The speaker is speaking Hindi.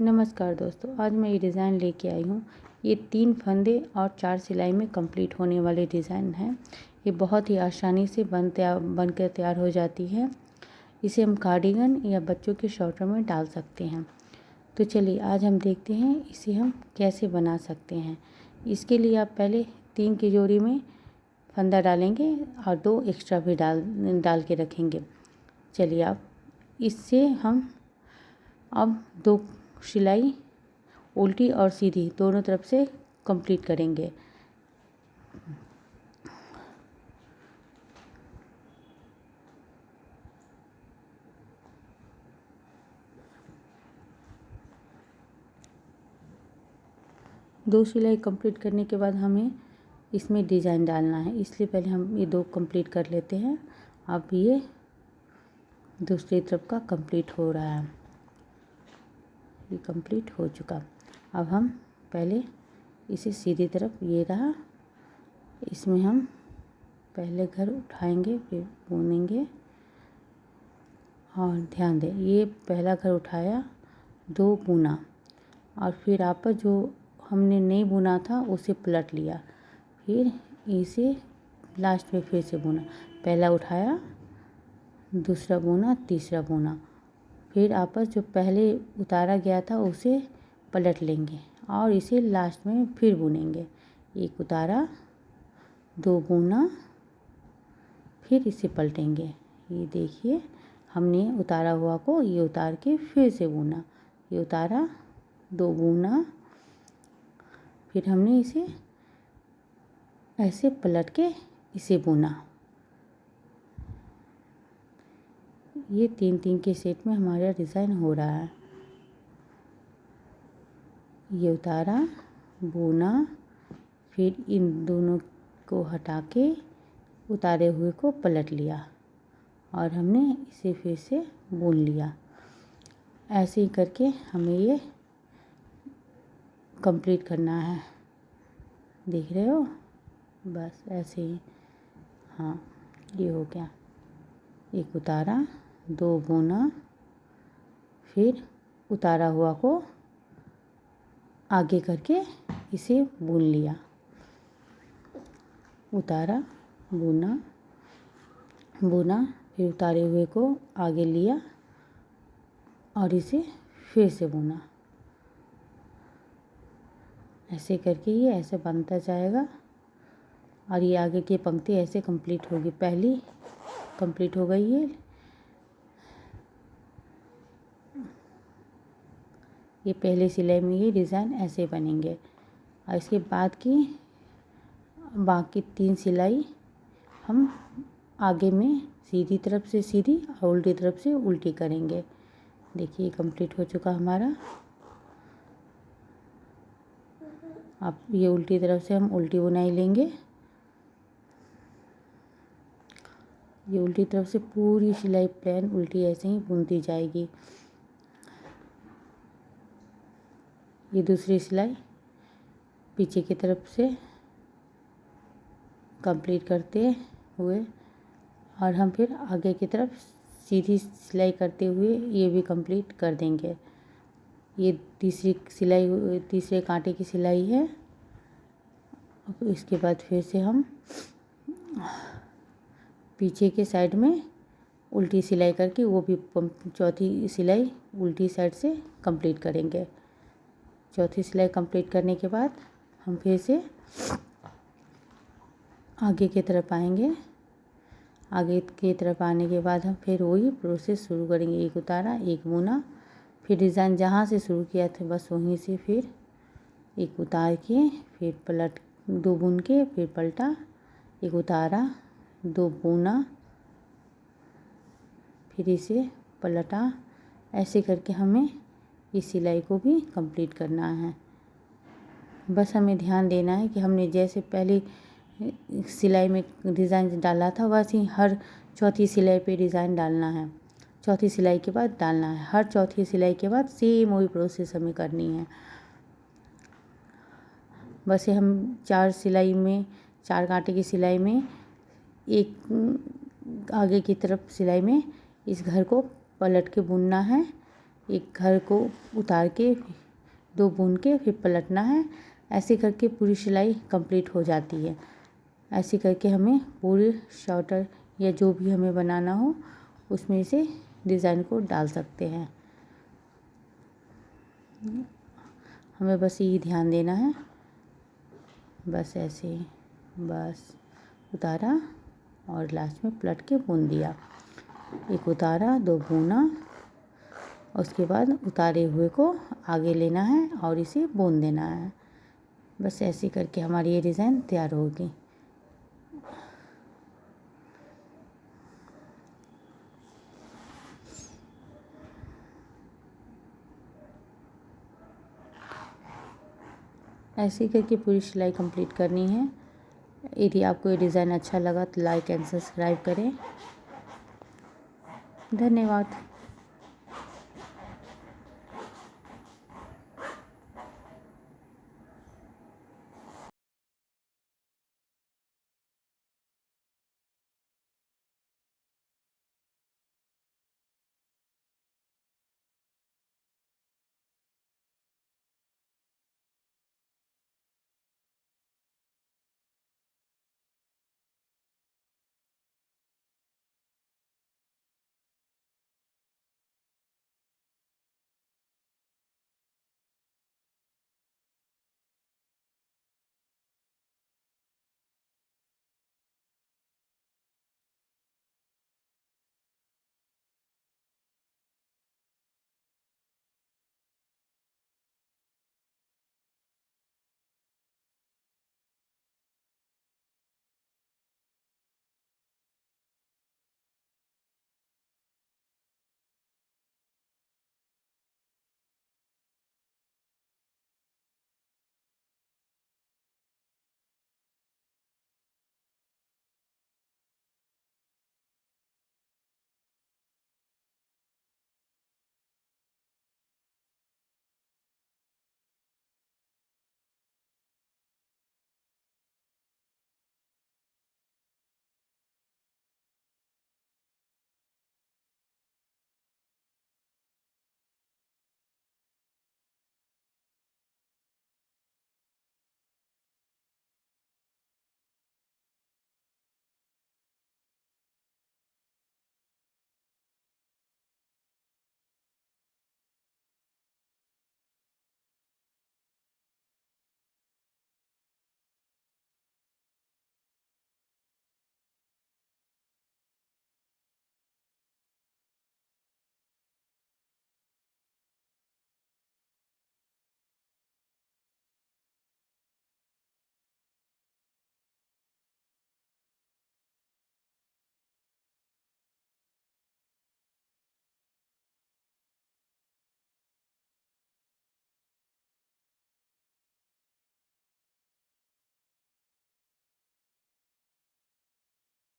नमस्कार दोस्तों, आज मैं ये डिज़ाइन लेके आई हूँ। ये 3 फंदे और 4 सिलाई में कंप्लीट होने वाले डिज़ाइन है। ये बहुत ही आसानी से बनकर तैयार हो जाती है। इसे हम कार्डिगन या बच्चों के स्वेटर में डाल सकते हैं। तो चलिए आज हम देखते हैं इसे हम कैसे बना सकते हैं। इसके लिए आप पहले 3 की जोड़ी में फंदा डालेंगे और 2 एक्स्ट्रा भी डाल के रखेंगे। चलिए आप इससे हम अब 2 सिलाई उल्टी और सीधी दोनों तरफ से कंप्लीट करेंगे। दो सिलाई कंप्लीट करने के बाद हमें इसमें डिज़ाइन डालना है, इसलिए पहले हम ये 2 कंप्लीट कर लेते हैं। अब ये दूसरी तरफ का कंप्लीट हो रहा है। ये कंप्लीट हो चुका। अब हम पहले इसे सीधी तरफ, ये रहा, इसमें हम पहले घर उठाएंगे फिर बुनेंगे। और ध्यान दें, ये पहला घर उठाया, 2 बुना और फिर आपस जो हमने नहीं बुना था उसे पलट लिया, फिर इसे लास्ट में फिर से बुना। पहला उठाया, दूसरा बुना, तीसरा बुना, फिर आपस जो पहले उतारा गया था उसे पलट लेंगे और इसे लास्ट में फिर बुनेंगे। एक उतारा, 2 बुना, फिर इसे पलटेंगे। ये देखिए, हमने उतारा हुआ को ये उतार के फिर से बुना। ये उतारा, 2 बुना, फिर हमने इसे ऐसे पलट के इसे बुना। ये 3-3 के सेट में हमारा डिज़ाइन हो रहा है। ये उतारा, बुना, फिर इन दोनों को हटा के उतारे हुए को पलट लिया और हमने इसे फिर से बुन लिया। ऐसे ही करके हमें ये कंप्लीट करना है। देख रहे हो, बस ऐसे ही। हाँ, ये हो गया। एक उतारा, 2 बुना, फिर उतारा हुआ को आगे करके इसे बुन लिया। उतारा, बुना, बुना, फिर उतारे हुए को आगे लिया और इसे फिर से बुना। ऐसे करके ये ऐसे बनता जाएगा और ये आगे की पंक्ति ऐसे कंप्लीट होगी। पहली कंप्लीट हो गई ये पहले सिलाई में ये डिज़ाइन ऐसे बनेंगे। और इसके बाद की बाकी 3 सिलाई हम आगे में सीधी तरफ से सीधी और उल्टी तरफ से उल्टी करेंगे। देखिए कंप्लीट हो चुका हमारा। अब ये उल्टी तरफ से हम उल्टी बुनाई लेंगे। ये उल्टी तरफ से पूरी सिलाई प्लेन उल्टी ऐसे ही बुनती जाएगी। ये दूसरी सिलाई पीछे की तरफ से कंप्लीट करते हुए और हम फिर आगे की तरफ सीधी सिलाई करते हुए ये भी कंप्लीट कर देंगे। ये तीसरी सिलाई, तीसरे कांटे की सिलाई है। अब इसके बाद फिर से हम पीछे के साइड में उल्टी सिलाई करके वो भी चौथी सिलाई उल्टी साइड से कंप्लीट करेंगे। चौथी सिलाई कंप्लीट करने के बाद हम फिर से आगे की तरफ आएंगे। आगे की तरफ आने के बाद हम फिर वही प्रोसेस शुरू करेंगे। एक उतारा, एक बुना, फिर डिज़ाइन जहाँ से शुरू किया था बस वहीं से फिर एक उतार के फिर पलट, 2 बुन के फिर पलटा, एक उतारा, 2 बुना, फिर इसे पलटा। ऐसे करके हमें इस सिलाई को भी कंप्लीट करना है। बस हमें ध्यान देना है कि हमने जैसे पहली सिलाई में डिज़ाइन डाला था वैसे ही हर चौथी सिलाई पे डिज़ाइन डालना है। चौथी सिलाई के बाद डालना है। हर चौथी सिलाई के बाद सेम वही प्रोसेस हमें करनी है। वैसे हम 4 सिलाई में, 4 कांटे की सिलाई में एक आगे की तरफ सिलाई में इस घर को पलट के बुनना है। एक घर को उतार के 2 बुन के फिर पलटना है। ऐसे करके पूरी सिलाई कंप्लीट हो जाती है। ऐसे करके हमें पूरे स्वेटर या जो भी हमें बनाना हो उसमें से डिज़ाइन को डाल सकते हैं। हमें बस यही ध्यान देना है। बस ऐसे बस उतारा और लास्ट में पलट के बुन दिया। एक उतारा, 2 बुना, उसके बाद उतारे हुए को आगे लेना है और इसे बुन देना है। बस ऐसे करके हमारी ये डिज़ाइन तैयार होगी। ऐसे करके पूरी सिलाई कंप्लीट करनी है। यदि आपको ये डिज़ाइन अच्छा लगा तो लाइक एंड सब्सक्राइब करें। धन्यवाद।